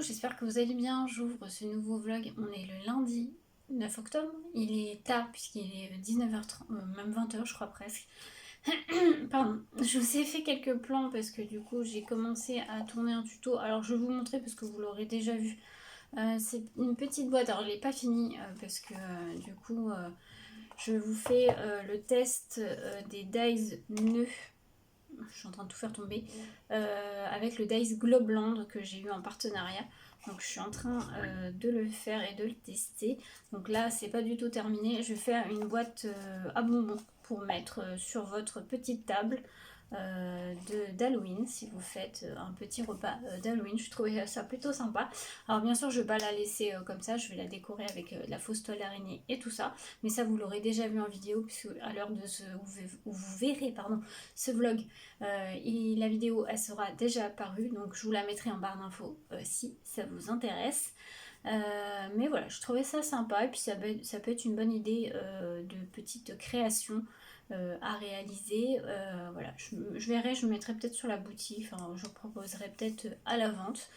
j'espère que vous allez bien. J'ouvre ce nouveau vlog. On est le lundi 9 octobre. Il est tard puisqu'il est 19h30, même 20h je crois presque. Pardon, je vous ai fait quelques plans parce que du coup j'ai commencé à tourner un tuto. Alors je vais vous montrer parce que vous l'aurez déjà vu. C'est une petite boîte, alors je l'ai pas fini parce que du coup je vous fais le test des dies nœuds. Je suis en train de tout faire tomber, avec le Dice Globland que j'ai eu en partenariat. Donc je suis en train de le faire et de le tester. Donc là c'est pas du tout terminé. Je vais faire une boîte à bonbons pour mettre sur votre petite table d'Halloween, si vous faites un petit repas d'Halloween. Je trouvais ça plutôt sympa. Alors bien sûr je ne vais pas la laisser comme ça, je vais la décorer avec de la fausse toile d'araignée et tout ça. Mais ça vous l'aurez déjà vu en vidéo, puisque à l'heure de ce où vous verrez ce vlog, la vidéo elle sera déjà apparue. Donc je vous la mettrai en barre d'infos si ça vous intéresse. Mais voilà, je trouvais ça sympa et puis ça peut être une bonne idée de petite création à réaliser. Voilà, je verrai, je me mettrai peut-être sur la boutique, enfin, je proposerai peut-être à la vente.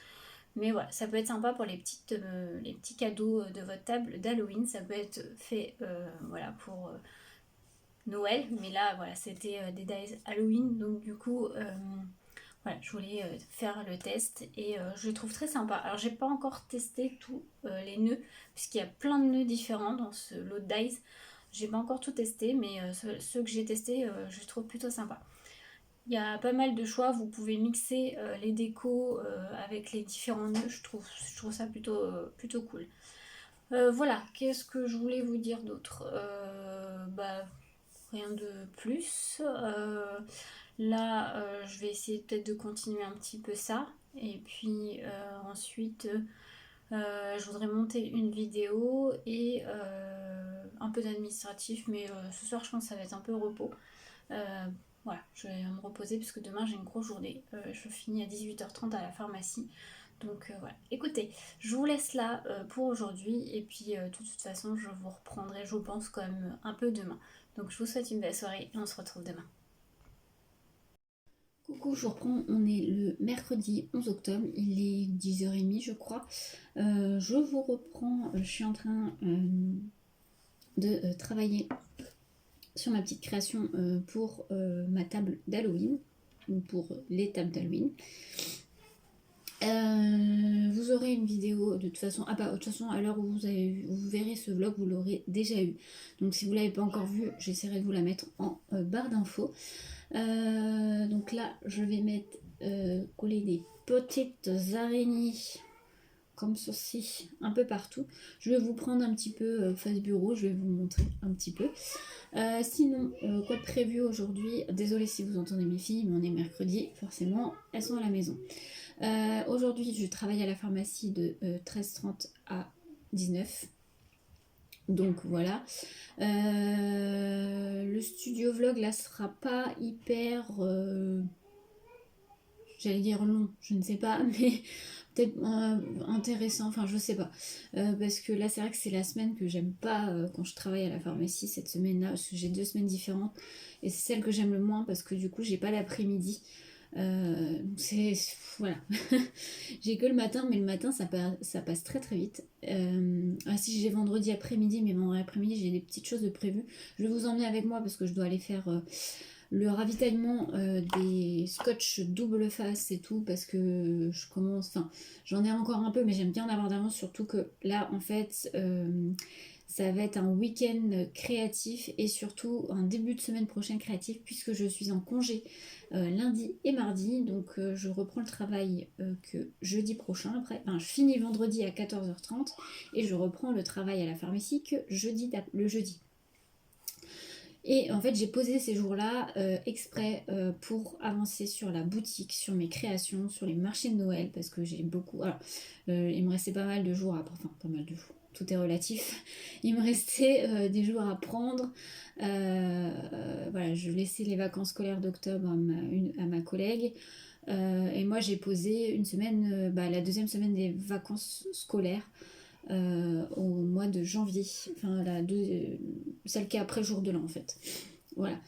Mais voilà, ça peut être sympa pour les petits cadeaux de votre table d'Halloween. Ça peut être fait voilà, pour Noël, mais là voilà, c'était des days Halloween, donc du coup voilà, je voulais faire le test et je le trouve très sympa. Alors j'ai pas encore testé tous les nœuds, puisqu'il y a plein de nœuds différents dans ce lot de dies. J'ai pas encore tout testé, mais ceux que j'ai testés, je les trouve plutôt sympas. Il y a pas mal de choix, vous pouvez mixer les décos avec les différents nœuds, je trouve ça plutôt cool. Voilà, qu'est-ce que je voulais vous dire d'autre? Bah, rien de plus. Là, je vais essayer peut-être de continuer un petit peu ça. Et puis ensuite, je voudrais monter une vidéo et un peu d'administratif. Mais ce soir, je pense que ça va être un peu repos. Euh, voilà, je vais me reposer parce que demain, j'ai une grosse journée. Je finis à 18h30 à la pharmacie. Donc voilà. Écoutez, je vous laisse là pour aujourd'hui. Et puis de toute façon, je vous reprendrai, je pense, quand même un peu demain. Donc je vous souhaite une belle soirée et on se retrouve demain. Coucou, je vous reprends, on est le mercredi 11 octobre, il est 10h30 je crois. Je vous reprends, je suis en train de travailler sur ma petite création pour ma table d'Halloween, ou pour les tables d'Halloween. Vous aurez une vidéo de toute façon. Ah bah de toute façon à l'heure où vous verrez ce vlog, vous l'aurez déjà eu. Donc si vous ne l'avez pas encore vu, j'essaierai de vous la mettre en barre d'infos. Donc là je vais mettre coller des petites araignées comme ceci un peu partout. Je vais vous prendre un petit peu face bureau, je vais vous montrer un petit peu. Sinon, quoi de prévu aujourd'hui? Désolée si vous entendez mes filles, mais on est mercredi, forcément, elles sont à la maison. Aujourd'hui, je travaille à la pharmacie de 13h30 à 19h. Donc voilà. Le studio vlog là sera pas hyper, j'allais dire long, je ne sais pas, mais peut-être intéressant, enfin je sais pas. Parce que là c'est vrai que c'est la semaine que j'aime pas quand je travaille à la pharmacie, cette semaine-là, parce que j'ai 2 semaines différentes. Et c'est celle que j'aime le moins parce que du coup j'ai pas l'après-midi. C'est voilà. J'ai que le matin, mais le matin ça passe très très vite. Ah si, j'ai vendredi après-midi, mais vendredi après-midi j'ai des petites choses de prévues. Je vais vous emmener avec moi parce que je dois aller faire le ravitaillement des scotch double face et tout, parce que je commence, enfin j'en ai encore un peu, mais j'aime bien en avoir d'avance, surtout que là en fait ça va être un week-end créatif et surtout un début de semaine prochaine créatif, puisque je suis en congé lundi et mardi. Donc je reprends le travail que jeudi prochain. Après, enfin, je finis vendredi à 14h30 et je reprends le travail à la pharmacie que le jeudi. Et en fait, j'ai posé ces jours-là exprès pour avancer sur la boutique, sur mes créations, sur les marchés de Noël, parce que j'ai beaucoup. Alors, il me restait pas mal de jours à. Enfin, pas mal de jours. Tout est relatif. Il me restait des jours à prendre. Voilà, je laissais les vacances scolaires d'octobre à ma collègue. Et moi, j'ai posé une semaine, la deuxième semaine des vacances scolaires au mois de janvier. Enfin, celle qui est après le jour de l'an, en fait. Voilà.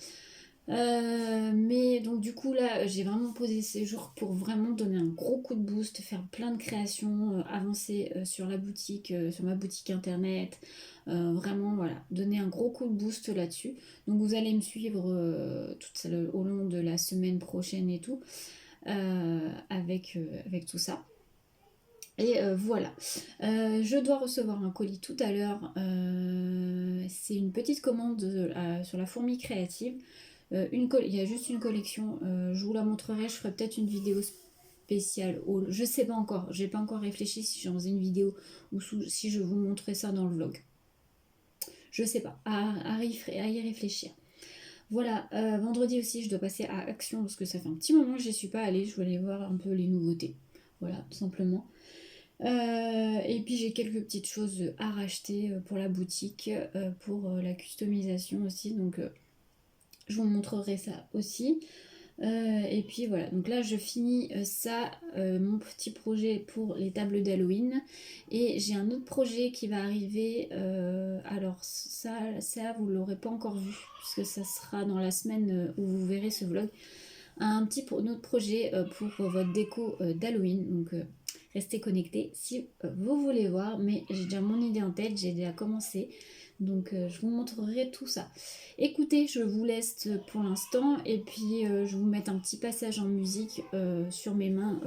Mais donc du coup là j'ai vraiment posé ces jours pour vraiment donner un gros coup de boost, faire plein de créations, avancer sur la boutique, sur ma boutique internet, vraiment voilà, donner un gros coup de boost là-dessus. Donc vous allez me suivre au long de la semaine prochaine et tout, avec tout ça. Et voilà. Je dois recevoir un colis tout à l'heure. C'est une petite commande sur la fourmi créative. Il y a juste une collection. Je vous la montrerai. Je ferai peut-être une vidéo spéciale haul. Je sais pas encore. J'ai pas encore réfléchi si j'en faisais une vidéo ou si je vous montrais ça dans le vlog. Je sais pas. À y réfléchir. Voilà. Vendredi aussi, je dois passer à Action parce que ça fait un petit moment que j'y suis pas allée. Je voulais aller voir un peu les nouveautés. Voilà, tout simplement. Et puis j'ai quelques petites choses à racheter pour la boutique, pour la customisation aussi, donc je vous montrerai ça aussi. Et puis voilà, donc là je finis ça, mon petit projet pour les tables d'Halloween. Et j'ai un autre projet qui va arriver, alors ça vous l'aurez pas encore vu, puisque ça sera dans la semaine où vous verrez ce vlog. Notre projet pour votre déco d'Halloween. Donc restez connectés si vous voulez voir. Mais j'ai déjà mon idée en tête, j'ai déjà commencé. Donc je vous montrerai tout ça. Écoutez, je vous laisse pour l'instant. Et puis je vous mets un petit passage en musique sur mes mains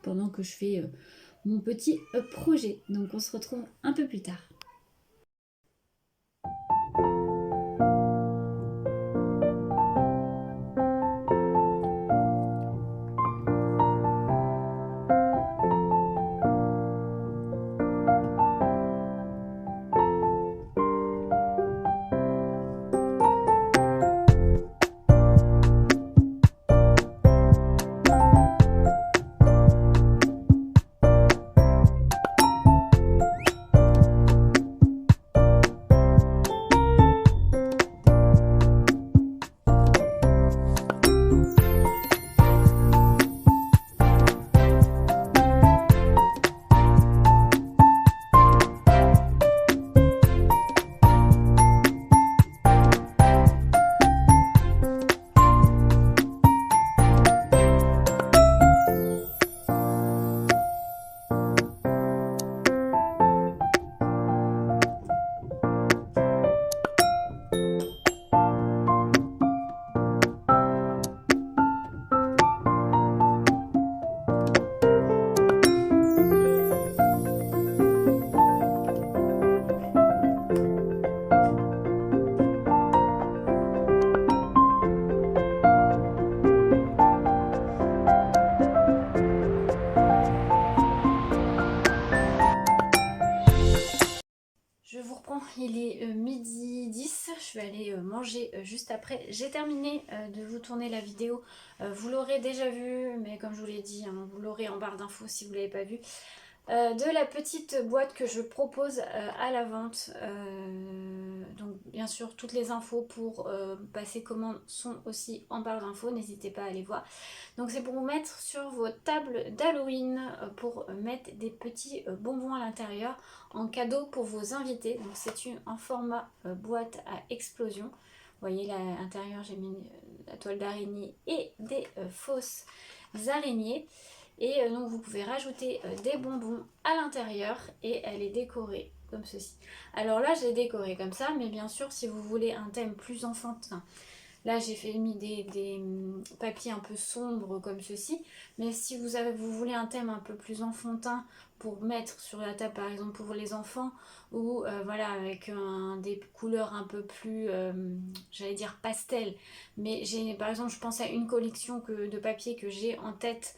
pendant que je fais mon petit projet. Donc on se retrouve un peu plus tard. Je vous reprends, il est midi 10, je vais aller manger juste après. J'ai terminé de vous tourner la vidéo, vous l'aurez déjà vu, mais comme je vous l'ai dit, hein, vous l'aurez en barre d'infos si vous ne l'avez pas vu. De la petite boîte que je propose à la vente. Donc bien sûr toutes les infos pour passer commande sont aussi en barre d'infos, n'hésitez pas à aller voir. Donc c'est pour vous mettre sur vos tables d'Halloween, pour mettre des petits bonbons à l'intérieur en cadeau pour vos invités. Donc c'est en format boîte à explosion. Vous voyez là à l'intérieur j'ai mis la toile d'araignée et des fausses araignées. Et donc vous pouvez rajouter des bonbons à l'intérieur et elle est décorée comme ceci. Alors là j'ai décoré comme ça, mais bien sûr si vous voulez un thème plus enfantin, là j'ai mis des papiers un peu sombres comme ceci. Mais si vous voulez un thème un peu plus enfantin pour mettre sur la table par exemple pour les enfants, ou voilà avec des couleurs un peu plus, j'allais dire pastel. Mais par exemple je pense à une collection de papier que j'ai en tête,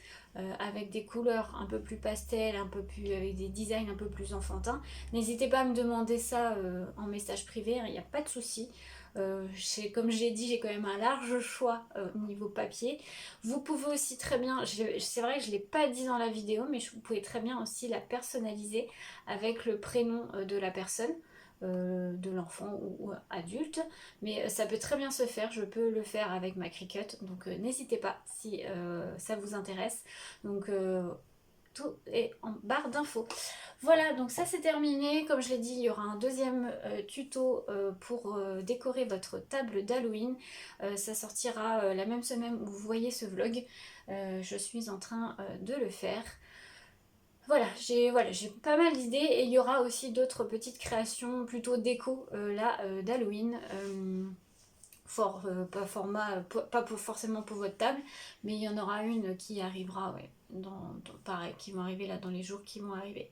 avec des couleurs un peu plus pastel, avec des designs un peu plus enfantins. N'hésitez pas à me demander ça en message privé, il n'y a pas de souci. Comme j'ai dit, j'ai quand même un large choix au niveau papier. Vous pouvez aussi très bien, c'est vrai que je ne l'ai pas dit dans la vidéo, mais vous pouvez très bien aussi la personnaliser avec le prénom de la personne, de l'enfant ou adulte. Mais ça peut très bien se faire, je peux le faire avec ma Cricut. Donc n'hésitez pas si ça vous intéresse. Donc tout est en barre d'infos. Voilà, donc ça c'est terminé. Comme je l'ai dit, il y aura un deuxième tuto pour décorer votre table d'Halloween. Ça sortira la même semaine où vous voyez ce vlog. Je suis en train de le faire. Voilà, j'ai pas mal d'idées et il y aura aussi d'autres petites créations plutôt déco là d'Halloween. Pas format, pas forcément pour votre table, mais il y en aura une qui arrivera, ouais, pareil, qui vont arriver là dans les jours qui vont arriver.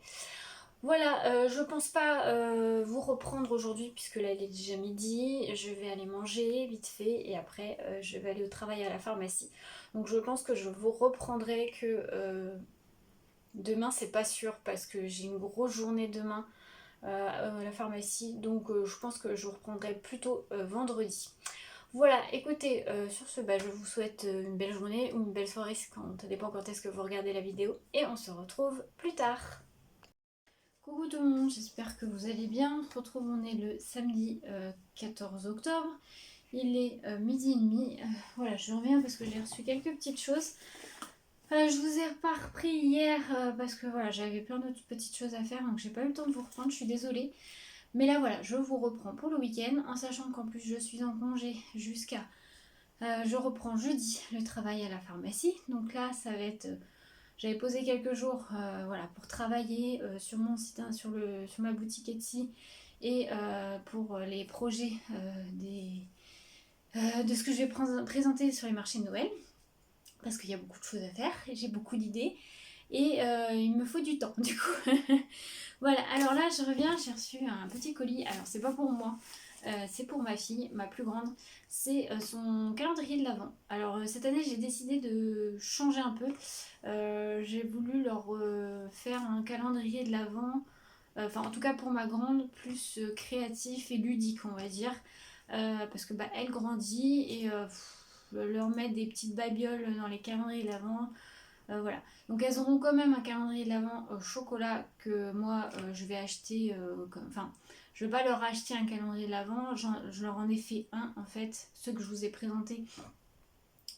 Voilà, je pense pas vous reprendre aujourd'hui puisque là il est déjà midi, je vais aller manger vite fait et après je vais aller au travail à la pharmacie. Donc je pense que je vous reprendrai que demain, c'est pas sûr parce que j'ai une grosse journée demain à la pharmacie, donc je pense que je vous reprendrai plutôt vendredi. Voilà, écoutez, sur ce, je vous souhaite une belle journée ou une belle soirée, ça dépend quand est-ce que vous regardez la vidéo, et on se retrouve plus tard. Coucou tout le monde, j'espère que vous allez bien. On se retrouve, on est le samedi 14 octobre, il est midi et demi. Voilà, je reviens parce que j'ai reçu quelques petites choses. Je vous ai pas repris hier parce que voilà, j'avais plein d'autres petites choses à faire, donc j'ai pas eu le temps de vous reprendre, je suis désolée. Mais là voilà, je vous reprends pour le week-end, en sachant qu'en plus je suis en congé jusqu'à... je reprends jeudi le travail à la pharmacie, donc là ça va être... j'avais posé quelques jours voilà, pour travailler sur mon site, hein, sur ma boutique Etsy, et pour les projets de ce que je vais présenter sur les marchés de Noël. Parce qu'il y a beaucoup de choses à faire, j'ai beaucoup d'idées et il me faut du temps du coup. Voilà, alors là je reviens, j'ai reçu un petit colis, alors c'est pas pour moi, c'est pour ma fille, ma plus grande, c'est son calendrier de l'Avent. Alors cette année j'ai décidé de changer un peu, j'ai voulu leur faire un calendrier de l'Avent, enfin en tout cas pour ma grande, plus créatif et ludique on va dire, parce que elle grandit et leur mettre des petites babioles dans les calendriers de l'Avent. Voilà. Donc elles auront quand même un calendrier de l'Avent au chocolat que moi je vais acheter. Enfin, je vais pas leur acheter un calendrier de l'Avent. Je leur en ai fait un en fait, ceux que je vous ai présentés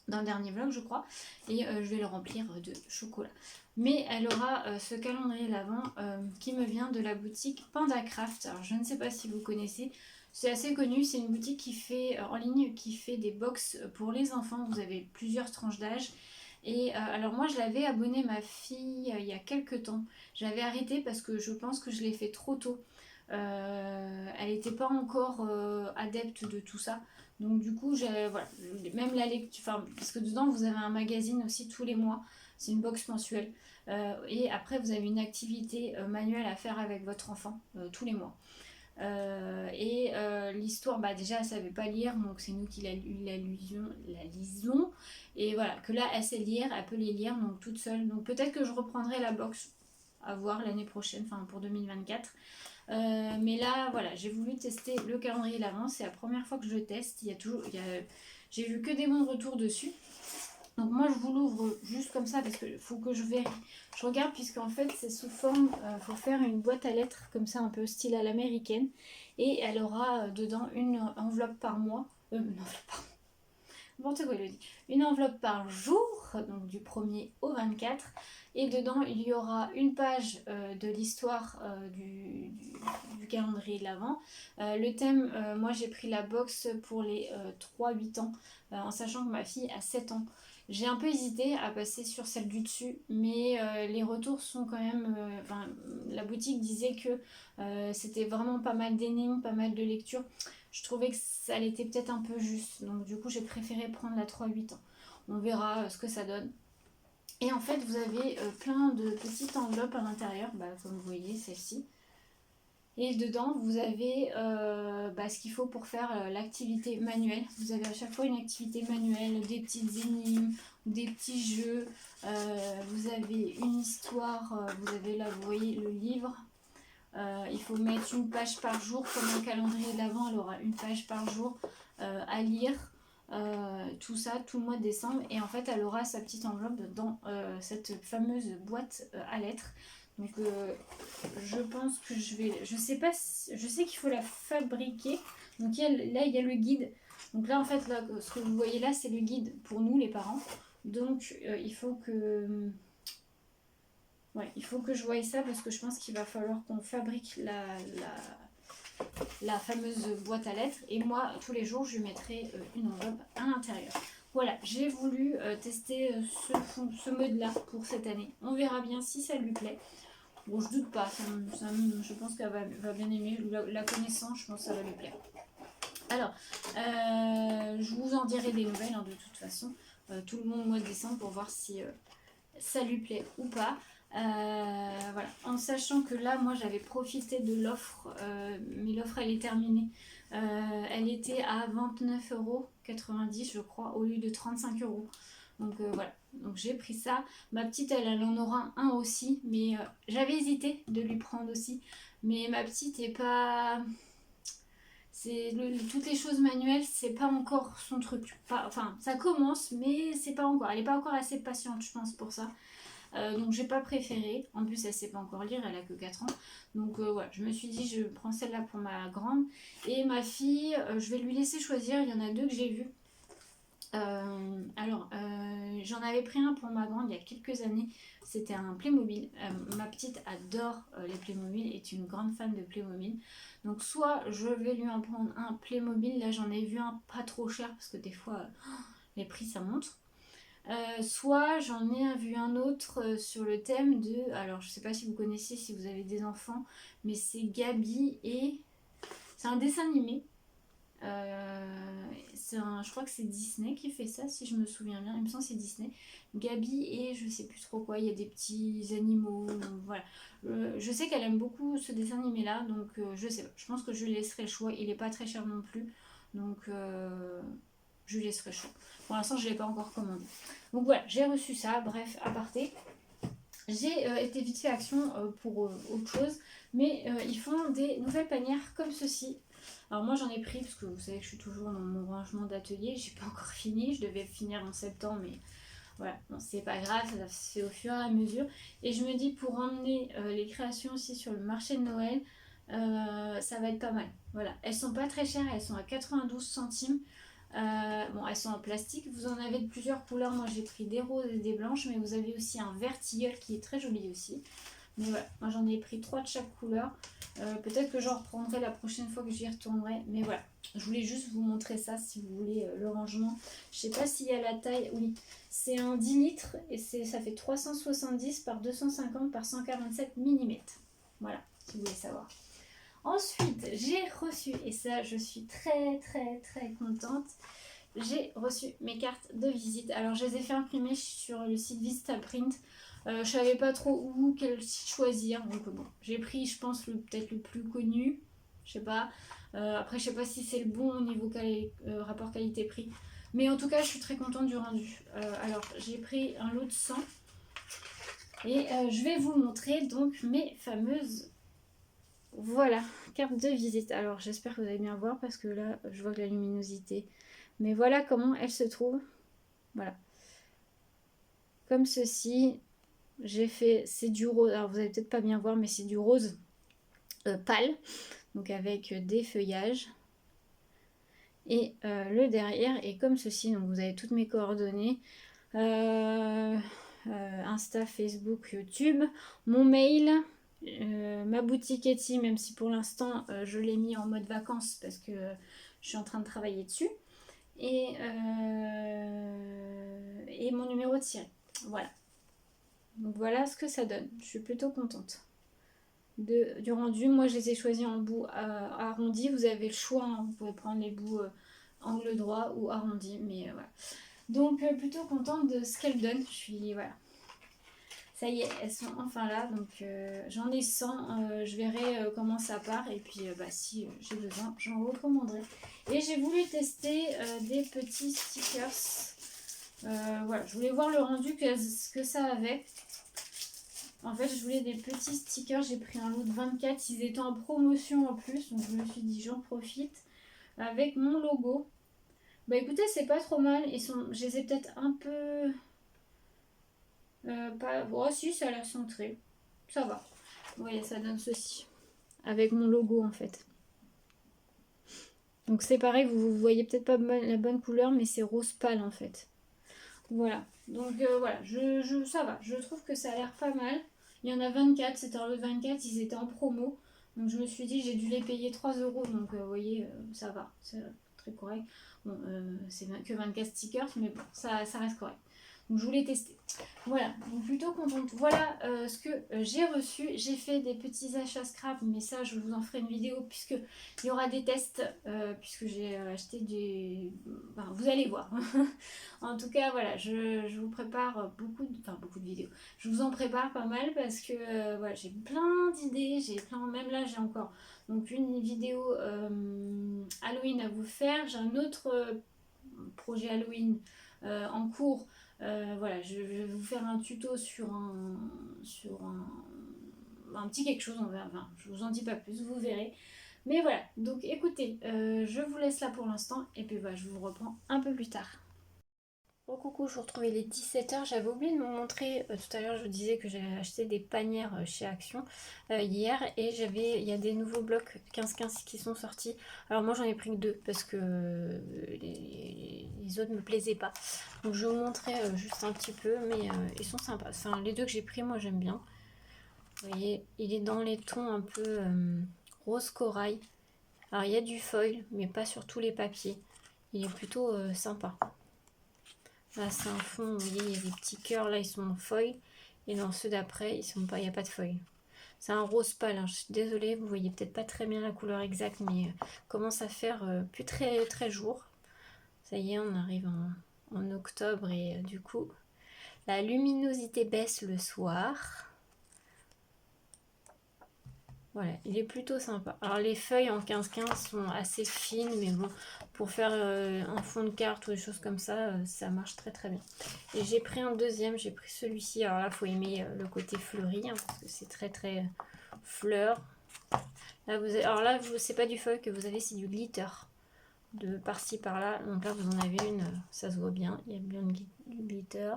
dans le dernier vlog je crois. Et je vais le remplir de chocolat. Mais elle aura ce calendrier de l'Avent qui me vient de la boutique Panda Craft. Alors je ne sais pas si vous connaissez. C'est assez connu, c'est une boutique qui fait en ligne qui fait des box pour les enfants. Vous avez plusieurs tranches d'âge. Et alors moi je l'avais abonné ma fille il y a quelques temps. J'avais arrêté parce que je pense que je l'ai fait trop tôt. Elle n'était pas encore adepte de tout ça. Donc du coup, voilà, même la lecture, enfin, parce que dedans vous avez un magazine aussi tous les mois. C'est une box mensuelle. Et après vous avez une activité manuelle à faire avec votre enfant tous les mois. L'histoire, déjà elle savait pas lire, donc c'est nous qui la lisons. Et voilà, que là elle sait lire, elle peut les lire donc toute seule. Donc peut-être que je reprendrai la box à voir l'année prochaine, enfin pour 2024. Mais là voilà, j'ai voulu tester le calendrier de l'Avent, c'est la première fois que je le teste. J'ai vu que des bons retours dessus. Donc moi je vous l'ouvre juste comme ça parce qu'il faut que je regarde puisqu'en fait c'est sous forme, faut faire une boîte à lettres comme ça un peu style à l'américaine. Et elle aura dedans une enveloppe par mois. Une enveloppe par mois. N'importe quoi, Elodie. Une enveloppe par jour, donc du 1er au 24. Et dedans, il y aura une page de l'histoire du calendrier de l'Avent. Le thème, moi j'ai pris la box pour les 3-8 ans, en sachant que ma fille a 7 ans. J'ai un peu hésité à passer sur celle du dessus, mais les retours sont quand même... la boutique disait que c'était vraiment pas mal d'énigmes, pas mal de lectures. Je trouvais que ça l'était peut-être un peu juste. Donc du coup, j'ai préféré prendre la 3-8 ans. On verra ce que ça donne. Et en fait, vous avez plein de petites enveloppes à l'intérieur, comme vous voyez, celle-ci. Et dedans, vous avez ce qu'il faut pour faire l'activité manuelle. Vous avez à chaque fois une activité manuelle, des petites énigmes, des petits jeux. Vous avez une histoire, vous avez là, vous voyez, le livre. Il faut mettre une page par jour, comme un calendrier de l'Avent, elle aura une page par jour à lire. Tout ça, tout le mois de décembre. Et en fait, elle aura sa petite enveloppe dans cette fameuse boîte à lettres. Donc je pense que je sais pas je sais qu'il faut la fabriquer. Donc là il y a le guide. Donc là en fait là, ce que vous voyez là c'est le guide pour nous les parents. Donc il faut que Ouais, il faut que je voie ça parce que je pense qu'il va falloir qu'on fabrique la fameuse boîte à lettres. Et moi, tous les jours, je lui mettrai une enveloppe à l'intérieur. Voilà, j'ai voulu tester ce mode-là pour cette année. On verra bien si ça lui plaît. Bon, je doute pas, je pense qu'elle va bien aimer. La connaissant, je pense que ça va lui plaire. Alors, je vous en dirai des nouvelles hein, de toute façon, tout le mois de décembre pour voir si ça lui plaît ou pas. Voilà, en sachant que là, moi, j'avais profité de l'offre, mais l'offre, elle est terminée. Elle était à 29,90 € je crois, au lieu de 35 €. Donc voilà, donc j'ai pris ça. Ma petite, elle en aura un aussi, mais j'avais hésité de lui prendre aussi. Mais ma petite est pas... toutes les choses manuelles, c'est pas encore son truc. Enfin, ça commence, mais c'est pas encore. Elle est pas encore assez patiente, je pense, pour ça. Donc j'ai pas préféré. En plus, elle sait pas encore lire, elle a que 4 ans. Donc voilà, je me suis dit, je prends celle-là pour ma grande. Et ma fille, je vais lui laisser choisir. Il y en a deux que j'ai vues. J'en avais pris un pour ma grande il y a quelques années. C'était un Playmobil. Ma petite adore les Playmobil, est une grande fan de Playmobil. Donc soit je vais lui en prendre un Playmobil. Là j'en ai vu un pas trop cher parce que des fois les prix ça monte. Soit j'en ai vu un autre sur le thème de... Alors je sais pas si vous connaissez, si vous avez des enfants, mais c'est Gabi et... C'est un dessin animé. Je crois que c'est Disney qui fait ça, si je me souviens bien. Il me semble que c'est Disney. Gabi et je sais plus trop quoi. Il y a des petits animaux. Voilà. Je sais qu'elle aime beaucoup ce dessin animé là, donc je sais pas. Je pense que je lui laisserai le choix. Il est pas très cher non plus, donc je lui laisserai le choix. Pour l'instant, je l'ai pas encore commandé. Donc voilà, j'ai reçu ça. Bref, aparté. J'ai été vite fait action pour autre chose, mais ils font des nouvelles panières comme ceci. Alors moi j'en ai pris parce que vous savez que je suis toujours dans mon rangement d'atelier, j'ai pas encore fini, je devais finir en septembre, mais voilà, bon, c'est pas grave, ça se fait au fur et à mesure. Et je me dis pour emmener les créations aussi sur le marché de Noël, ça va être pas mal. Voilà, elles sont pas très chères, elles sont à 92 centimes. Bon, elles sont en plastique, vous en avez de plusieurs couleurs. Moi j'ai pris des roses et des blanches, mais vous avez aussi un vert tilleul qui est très joli aussi. Mais voilà, moi j'en ai pris 3 de chaque couleur. Peut-être que j'en reprendrai la prochaine fois que j'y retournerai. Mais voilà, je voulais juste vous montrer ça si vous voulez le rangement. Je sais pas s'il y a la taille. Oui, c'est un 10 litres et ça fait 370 par 250 par 147 mm. Voilà, si vous voulez savoir. Ensuite, j'ai reçu, et ça je suis très très très contente, j'ai reçu mes cartes de visite. Alors je les ai fait imprimer sur le site Vistaprint. Je savais pas trop où, quel site choisir. Donc bon, j'ai pris je pense peut-être le plus connu. Je sais pas. Après je sais pas si c'est le bon au niveau rapport qualité-prix. Mais en tout cas je suis très contente du rendu. Alors j'ai pris un lot de 100. Et je vais vous montrer donc mes fameuses... Voilà, carte de visite. Alors j'espère que vous allez bien voir parce que là je vois que la luminosité. Mais voilà comment elle se trouve. Voilà. Comme ceci. J'ai fait, c'est du rose. Alors vous allez peut-être pas bien voir, mais c'est du rose pâle. Donc avec des feuillages. Et le derrière est comme ceci. Donc vous avez toutes mes coordonnées. Insta, Facebook, YouTube. Mon mail. Ma boutique Etsy, même si pour l'instant je l'ai mis en mode vacances parce que je suis en train de travailler dessus, et mon numéro de Siri. Voilà, donc voilà ce que ça donne. Je suis plutôt contente du rendu. Moi je les ai choisis en bout arrondi. Vous avez le choix, hein. Vous pouvez prendre les bouts angle droit ou arrondi, mais voilà. Donc plutôt contente de ce qu'elles donnent. Je suis voilà. Ça y est, elles sont enfin là, donc j'en ai 100, je verrai comment ça part et puis si j'ai besoin, j'en recommanderai. Et j'ai voulu tester des petits stickers, voilà, je voulais voir le rendu, ce que ça avait. En fait, je voulais des petits stickers, j'ai pris un lot de 24, ils étaient en promotion en plus, donc je me suis dit j'en profite, avec mon logo. Bah écoutez, c'est pas trop mal, je les ai peut-être un peu... Oh si, ça a l'air centré. Ça va. Vous voyez, ça donne ceci. Avec mon logo en fait. Donc c'est pareil, vous voyez peut-être pas la bonne couleur, mais c'est rose pâle en fait. Voilà. Donc voilà, ça va. Je trouve que ça a l'air pas mal. Il y en a 24, c'était en lot 24, ils étaient en promo. Donc je me suis dit, j'ai dû les payer 3 euros. Donc vous voyez, ça va, c'est très correct. Bon, c'est que 24 stickers, mais bon, ça reste correct. Donc je voulais tester. Voilà, donc plutôt contente. Voilà ce que j'ai reçu. J'ai fait des petits achats scrap, mais ça je vous en ferai une vidéo puisque il y aura des tests, puisque j'ai acheté des... Enfin, vous allez voir. En tout cas, voilà, je vous prépare beaucoup de vidéos. Je vous en prépare pas mal parce que voilà, j'ai plein d'idées, même là j'ai encore donc une vidéo Halloween à vous faire. J'ai un autre projet Halloween en cours. Voilà, je vais vous faire un tuto sur un petit quelque chose, enfin, je vous en dis pas plus, vous verrez. Mais voilà, donc écoutez, je vous laisse là pour l'instant et puis voilà, je vous reprends un peu plus tard. Bon coucou, je vous retrouve, il est 17h, j'avais oublié de vous montrer, tout à l'heure je vous disais que j'avais acheté des panières chez Action hier et il y a des nouveaux blocs 15-15 qui sont sortis. Alors moi j'en ai pris que deux parce que les autres me plaisaient pas. Donc je vais vous montrer juste un petit peu, mais ils sont sympas. Enfin, les deux que j'ai pris, moi j'aime bien. Vous voyez, il est dans les tons un peu rose corail. Alors il y a du foil, mais pas sur tous les papiers. Il est plutôt sympa. Là, c'est un fond, vous voyez, il y a des petits cœurs, là, ils sont en foil. Et dans ceux d'après, il n'y a pas de foil. C'est un rose pâle, hein. Je suis désolée, vous voyez peut-être pas très bien la couleur exacte, mais commence à faire plus très, très jour. Ça y est, on arrive en octobre et du coup, la luminosité baisse le soir. Voilà, il est plutôt sympa. Alors les feuilles en 15-15 sont assez fines, mais bon, pour faire un fond de carte ou des choses comme ça, ça marche très très bien. Et j'ai pris un deuxième, j'ai pris celui-ci. Alors là, il faut aimer le côté fleuri, hein, parce que c'est très très fleur. Là, alors là, c'est pas du feuille que vous avez, c'est du glitter. De par-ci par-là. Donc là, vous en avez une, ça se voit bien. Il y a bien du glitter.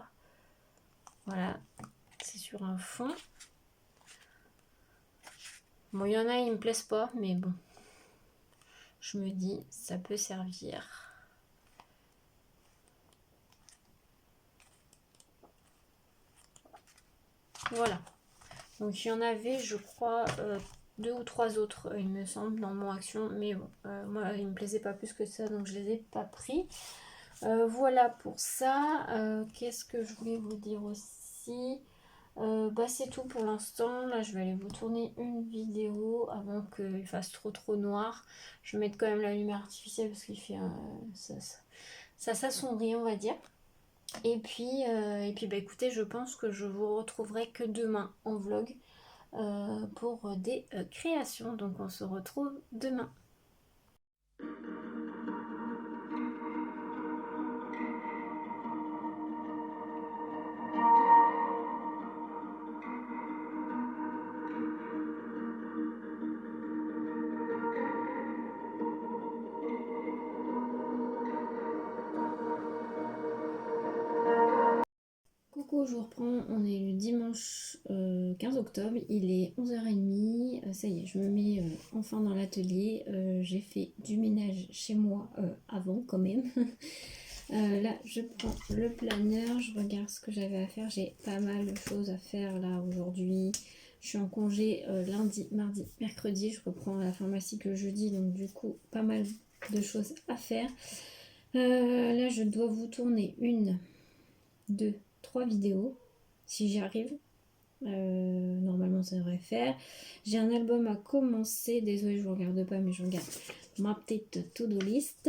Voilà, c'est sur un fond. Bon, il y en a, ils me plaisent pas, mais bon. Je me dis, ça peut servir. Voilà. Donc il y en avait, je crois, deux ou trois autres, il me semble, dans mon action. Mais bon, moi, il me plaisait pas plus que ça, donc je les ai pas pris. Voilà pour ça. Qu'est-ce que je voulais vous dire aussi? Bah c'est tout pour l'instant. Là, je vais aller vous tourner une vidéo avant qu'il fasse trop noir. Je vais mettre quand même la lumière artificielle parce qu'il fait ça s'assombrit, on va dire. Et puis bah écoutez, je pense que je vous retrouverai que demain en vlog pour des créations. Donc on se retrouve demain. Coucou, je vous reprends, on est le dimanche 15 octobre, il est 11h30, ça y est, je me mets enfin dans l'atelier, j'ai fait du ménage chez moi avant quand même. Là, je prends le planeur, je regarde ce que j'avais à faire, j'ai pas mal de choses à faire là aujourd'hui. Je suis en congé lundi, mardi, mercredi, je reprends la pharmacie que le jeudi, donc du coup, pas mal de choses à faire. Là, je dois vous tourner une, deux, 3 vidéos, si j'y arrive. Normalement, ça devrait faire. J'ai un album à commencer. Désolée, je ne regarde pas, mais je regarde ma petite to-do list.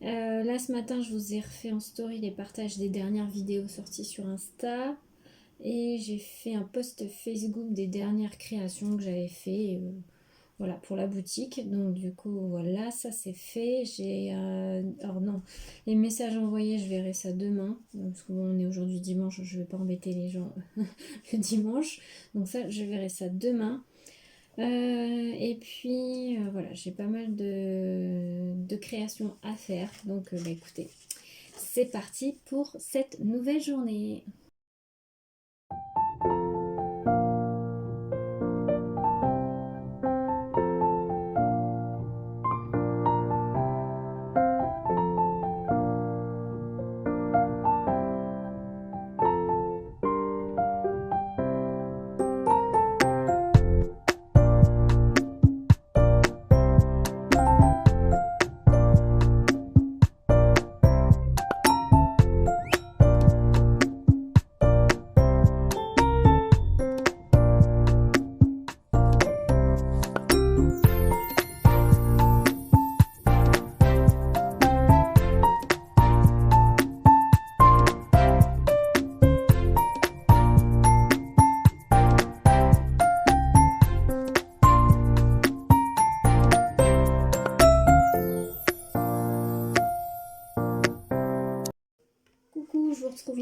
Là, ce matin, je vous ai refait en story les partages des dernières vidéos sorties sur Insta. Et j'ai fait un post Facebook des dernières créations que j'avais fait. Voilà, pour la boutique. Donc du coup, voilà, ça c'est fait. Alors non, les messages envoyés, je verrai ça demain. Parce qu'on est aujourd'hui dimanche, je ne vais pas embêter les gens le dimanche. Donc ça, je verrai ça demain. Et puis, voilà, j'ai pas mal de créations à faire. Donc, bah, écoutez, c'est parti pour cette nouvelle journée.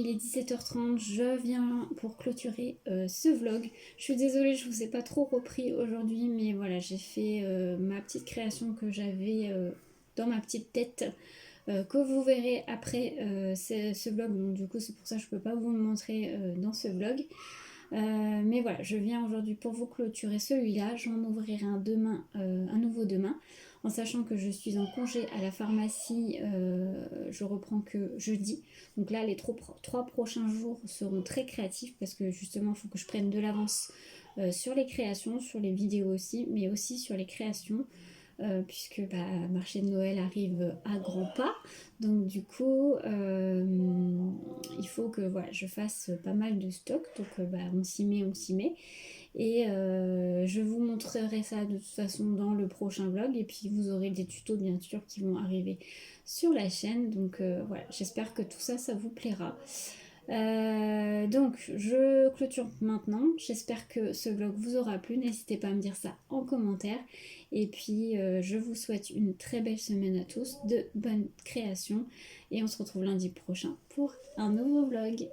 il est 17h30, je viens pour clôturer ce vlog. Je suis désolée, je vous ai pas trop repris aujourd'hui, mais voilà, j'ai fait ma petite création que j'avais dans ma petite tête, que vous verrez après ce vlog. Donc du coup, c'est pour ça que je peux pas vous le montrer dans ce vlog. Mais voilà, je viens aujourd'hui pour vous clôturer celui-là. J'en ouvrirai un demain, un nouveau demain, en sachant que je suis en congé à la pharmacie. Je reprends que jeudi. Donc là, les 3 prochains jours seront très créatifs parce que justement, il faut que je prenne de l'avance sur les créations, sur les vidéos aussi, mais aussi sur les créations. Puisque marché de Noël arrive à grands pas, donc du coup il faut que voilà, je fasse pas mal de stock, donc on s'y met, et je vous montrerai ça de toute façon dans le prochain vlog, et puis vous aurez des tutos bien sûr qui vont arriver sur la chaîne, donc voilà, j'espère que tout ça vous plaira. Donc je clôture maintenant, j'espère que ce vlog vous aura plu, n'hésitez pas à me dire ça en commentaire, et puis je vous souhaite une très belle semaine à tous, de bonnes créations, et on se retrouve lundi prochain pour un nouveau vlog.